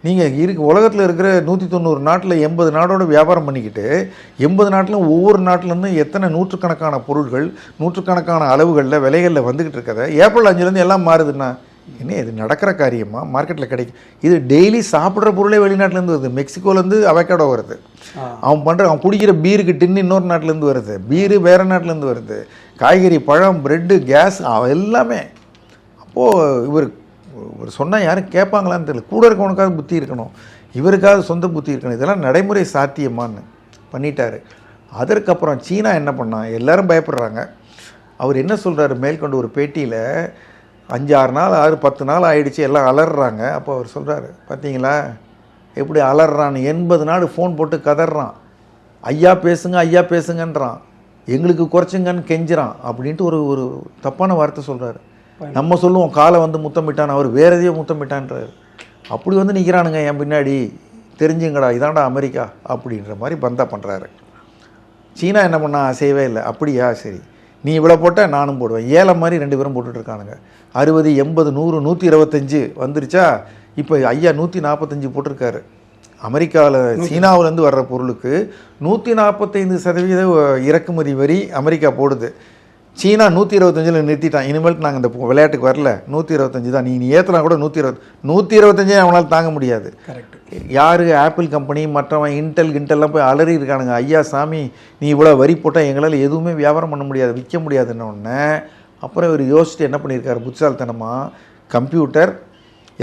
நீங்கள் உலகத்தில் இருக்கிற 190 நாட்டில் 80 நாடோட வியாபாரம் பண்ணிக்கிட்டு 80 நாட்டிலும் ஒவ்வொரு நாட்டிலேருந்து எத்தனை நூற்றுக்கணக்கான பொருட்கள் நூற்றுக்கணக்கான அளவுகளில் விலைகளில் வந்துக்கிட்டு இருக்கதை ஏப்ரல் 5லேருந்து எல்லாம் மாறுதுன்னா என்ன இது நடக்கிற காரியமா? மார்க்கெட்டில் கிடைக்கும். இது டெய்லி சாப்பிட்ற பொருளே வெளிநாட்டிலேருந்து வருது. மெக்சிகோலேருந்து அவகேடோ வருது. அவன் குடிக்கிற பீருக்கு டின்னு இன்னொரு நாட்டிலேருந்து வருது. பீரு வேறு நாட்டிலேருந்து வருது. காய்கறி, பழம், ப்ரெட்டு, கேஸ் எல்லாமே. அப்போது இவர் சொன்னால் யாரும் கேட்பாங்களான்னு தெரியல. கூட இருக்கவனுக்காவது புத்தி இருக்கணும், இவருக்காவது சொந்த புத்தி இருக்கணும். இதெல்லாம் நடைமுறை சாத்தியமானு பண்ணிட்டாரு. அதற்கப்புறம் சீனா என்ன பண்ணான்? எல்லோரும் பயப்படுறாங்க. அவர் என்ன சொல்கிறாரு மேற்கொண்டு ஒரு பேட்டியில், 5-6 நாள் 10 நாள் ஆகிடுச்சு, எல்லாம் அலறாங்க. அப்போ அவர் சொல்கிறாரு, பார்த்தீங்களா எப்படி அலறான்னு. 80 நாடு ஃபோன் போட்டு கதறான், ஐயா பேசுங்க ஐயா பேசுங்கன்றான், எங்களுக்கு குறைச்சுங்கன்னு கெஞ்சுறான் அப்படின்ட்டு ஒரு தப்பான வார்த்தை சொல்கிறாரு. நம்ம சொல்லுவோம் காலை வந்து முத்தமிட்டான், அவர் வேறு எதையோ முத்தமிட்டான்றாரு. அப்படி வந்து நிற்கிறானுங்க என் பின்னாடி, தெரிஞ்சுங்கடா இதாண்டா அமெரிக்கா அப்படின்ற மாதிரி பந்தா பண்ணுறாரு. சீனா என்ன பண்ணா? செய்யவே இல்லை. அப்படியா, சரி நீ இவ்வளோ போட்ட நானும் போடுவேன். ஏழை மாதிரி 2 பேரும் போட்டுட்ருக்கானுங்க. 60, 80, 100, 125 வந்துருச்சா? இப்போ ஐயா 145 போட்டிருக்காரு. அமெரிக்காவில் சீனாவிலேருந்து வர்ற பொருளுக்கு 145% இறக்குமதி வரி அமெரிக்கா போடுது. சீனா 125 நிறுத்திட்டான். இனிமேல் நாங்கள் இந்த விளையாட்டுக்கு வரல, 125 தான். நீ ஏற்றினா கூட 125 அவனால் தாங்க முடியாது. கரெக்ட். யார்? ஆப்பிள் கம்பெனி, மற்றவன் இன்டெல்லாம் போய் அலறி இருக்கானுங்க. ஐயா சாமி நீ இவ்வளோ வரி போட்டால் எங்களால் எதுவுமே வியாபாரம் பண்ண முடியாது, விற்க முடியாதுன்னொன்னே அப்புறம் இவர் யோசிச்சுட்டு என்ன பண்ணியிருக்காரு புத்திசாலித்தனமாக, கம்ப்யூட்டர்,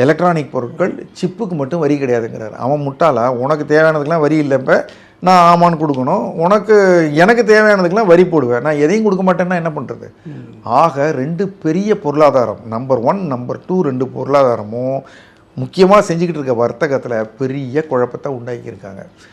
எலக்ட்ரானிக் பொருட்கள், சிப்புக்கு மட்டும் வரி கிடையாதுங்கிறார். அவன் முட்டாளா? உனக்கு தேவையானதுக்கெலாம் வரி இல்லை, இப்போ நான் ஆமான்னு கொடுக்கணும், எனக்கு தேவையானதுக்கெலாம் வரி போடுவேன், நான் எதையும் கொடுக்க மாட்டேன்னா என்ன பண்ணுறது? ஆக 2 பெரிய பொருளாதாரம், நம்பர் 1 நம்பர் 2 2 பொருளாதாரமும் முக்கியமாக செஞ்சுக்கிட்டு இருக்க வர்த்தகத்தில் பெரிய குழப்பத்தை உண்டாக்கியிருக்காங்க.